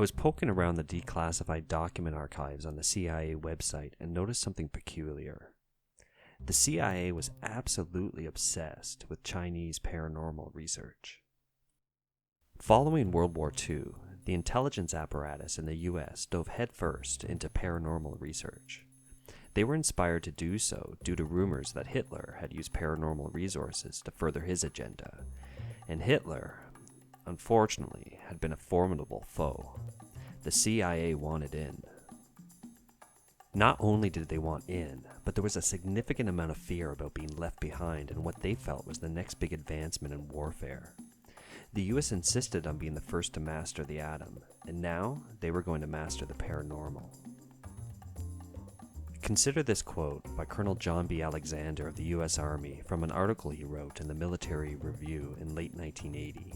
I was poking around the declassified document archives on the CIA website and noticed something peculiar. The CIA was absolutely obsessed with Chinese paranormal research. Following World War II, the intelligence apparatus in the US dove headfirst into paranormal research. They were inspired to do so due to rumors that Hitler had used paranormal resources to further his agenda, and Hitler, unfortunately, had been a formidable foe. The CIA wanted in. Not only did they want in, but there was a significant amount of fear about being left behind in what they felt was the next big advancement in warfare. The US insisted on being the first to master the atom, and now they were going to master the paranormal. Consider this quote by Colonel John B. Alexander of the US Army from an article he wrote in the Military Review in late 1980.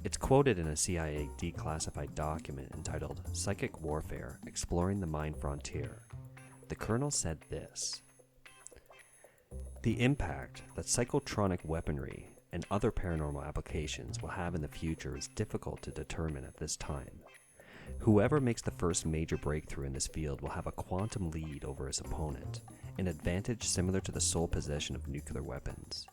It's quoted in a CIA declassified document entitled Psychic Warfare, Exploring the Mind Frontier. The colonel said this: "The impact that psychotronic weaponry and other paranormal applications will have in the future is difficult to determine at this time. Whoever makes the first major breakthrough in this field will have a quantum lead over his opponent, an advantage similar to the sole possession of nuclear weapons.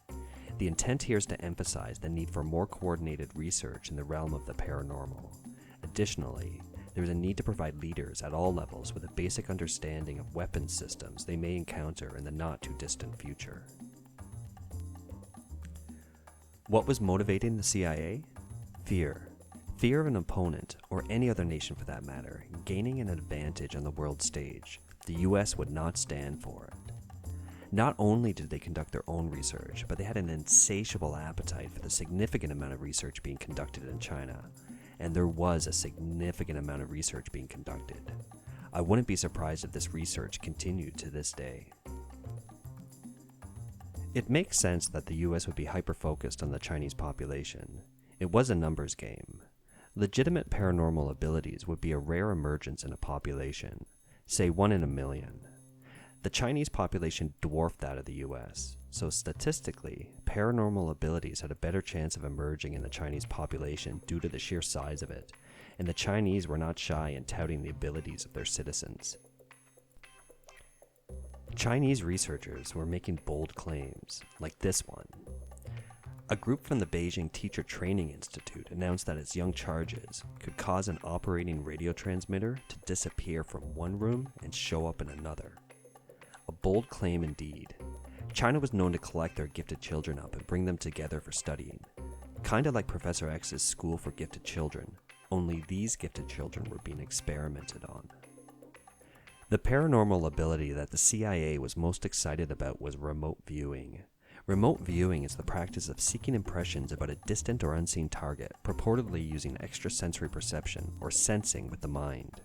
The intent here is to emphasize the need for more coordinated research in the realm of the paranormal. Additionally, there is a need to provide leaders at all levels with a basic understanding of weapons systems they may encounter in the not-too-distant future." What was motivating the CIA? Fear. Fear of an opponent, or any other nation for that matter, gaining an advantage on the world stage. The US would not stand for it. Not only did they conduct their own research, but they had an insatiable appetite for the significant amount of research being conducted in China. And there was a significant amount of research being conducted. I wouldn't be surprised if this research continued to this day. It makes sense that the US would be hyper-focused on the Chinese population. It was a numbers game. Legitimate paranormal abilities would be a rare emergence in a population, say 1 in a million. The Chinese population dwarfed that of the US, so statistically, paranormal abilities had a better chance of emerging in the Chinese population due to the sheer size of it, and the Chinese were not shy in touting the abilities of their citizens. Chinese researchers were making bold claims, like this one. A group from the Beijing Teacher Training Institute announced that its young charges could cause an operating radio transmitter to disappear from one room and show up in another. A bold claim indeed. China was known to collect their gifted children up and bring them together for studying. Kinda like Professor X's School for Gifted Children, only these gifted children were being experimented on. The paranormal ability that the CIA was most excited about was remote viewing. Remote viewing is the practice of seeking impressions about a distant or unseen target, purportedly using extrasensory perception or sensing with the mind.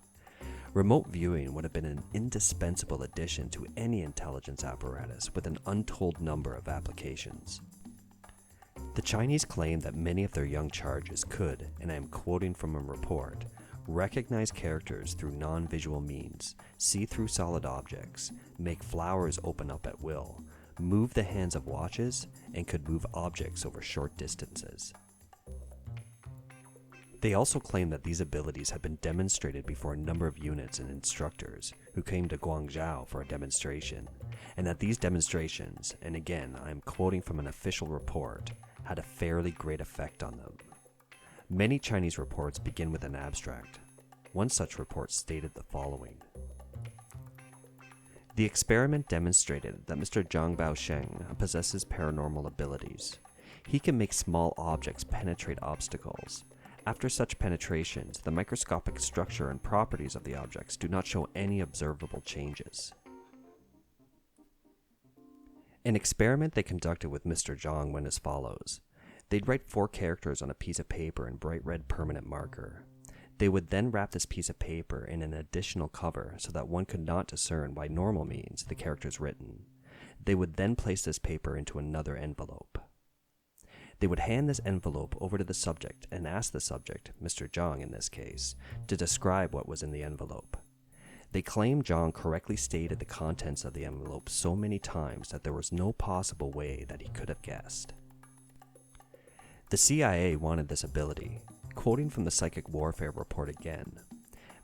Remote viewing would have been an indispensable addition to any intelligence apparatus with an untold number of applications. The Chinese claimed that many of their young charges could, and I am quoting from a report, recognize characters through non-visual means, see through solid objects, make flowers open up at will, move the hands of watches, and could move objects over short distances. They also claimed that these abilities had been demonstrated before a number of units and instructors who came to Guangzhou for a demonstration, and that these demonstrations, and again I am quoting from an official report, had a fairly great effect on them. Many Chinese reports begin with an abstract. One such report stated the following. The experiment demonstrated that Mr. Zhang Baosheng possesses paranormal abilities. He can make small objects penetrate obstacles. After such penetrations, the microscopic structure and properties of the objects do not show any observable changes. An experiment they conducted with Mr. Zhang went as follows. They'd write 4 characters on a piece of paper in bright red permanent marker. They would then wrap this piece of paper in an additional cover so that one could not discern by normal means the characters written. They would then place this paper into another envelope. They would hand this envelope over to the subject and ask the subject, Mr. Zhang in this case, to describe what was in the envelope. They claimed Zhang correctly stated the contents of the envelope so many times that there was no possible way that he could have guessed. The CIA wanted this ability. Quoting from the Psychic Warfare Report again,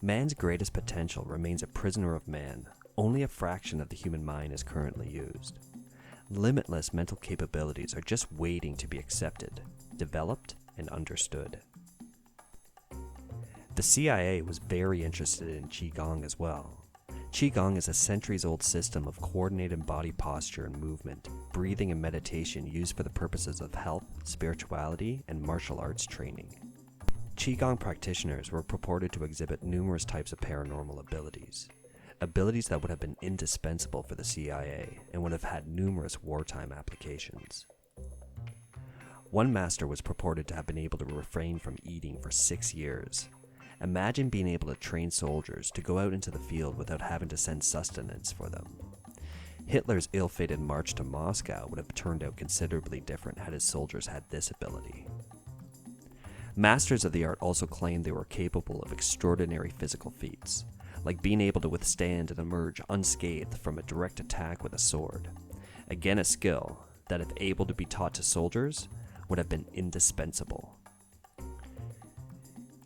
man's greatest potential remains a prisoner of man. Only a fraction of the human mind is currently used. Limitless mental capabilities are just waiting to be accepted, developed, and understood. The CIA was very interested in Qigong as well. Qigong is a centuries-old system of coordinated body posture and movement, breathing and meditation used for the purposes of health, spirituality, and martial arts training. Qigong practitioners were purported to exhibit numerous types of paranormal abilities that would have been indispensable for the CIA and would have had numerous wartime applications. One master was purported to have been able to refrain from eating for 6 years. Imagine being able to train soldiers to go out into the field without having to send sustenance for them. Hitler's ill-fated march to Moscow would have turned out considerably different had his soldiers had this ability. Masters of the art also claimed they were capable of extraordinary physical feats, like being able to withstand and emerge unscathed from a direct attack with a sword. Again, a skill that, if able to be taught to soldiers, would have been indispensable.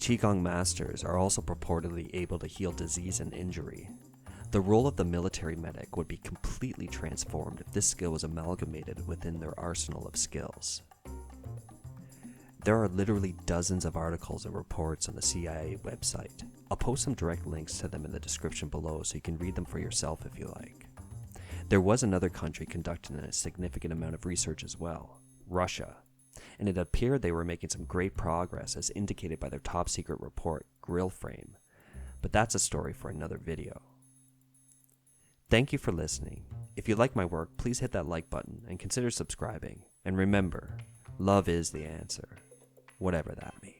Qigong masters are also purportedly able to heal disease and injury. The role of the military medic would be completely transformed if this skill was amalgamated within their arsenal of skills. There are literally dozens of articles and reports on the CIA website. I'll post some direct links to them in the description below so you can read them for yourself if you like. There was another country conducting a significant amount of research as well, Russia, and it appeared they were making some great progress as indicated by their top secret report, Grill Frame, but that's a story for another video. Thank you for listening. If you like my work, please hit that like button and consider subscribing. And remember, love is the answer, whatever that means.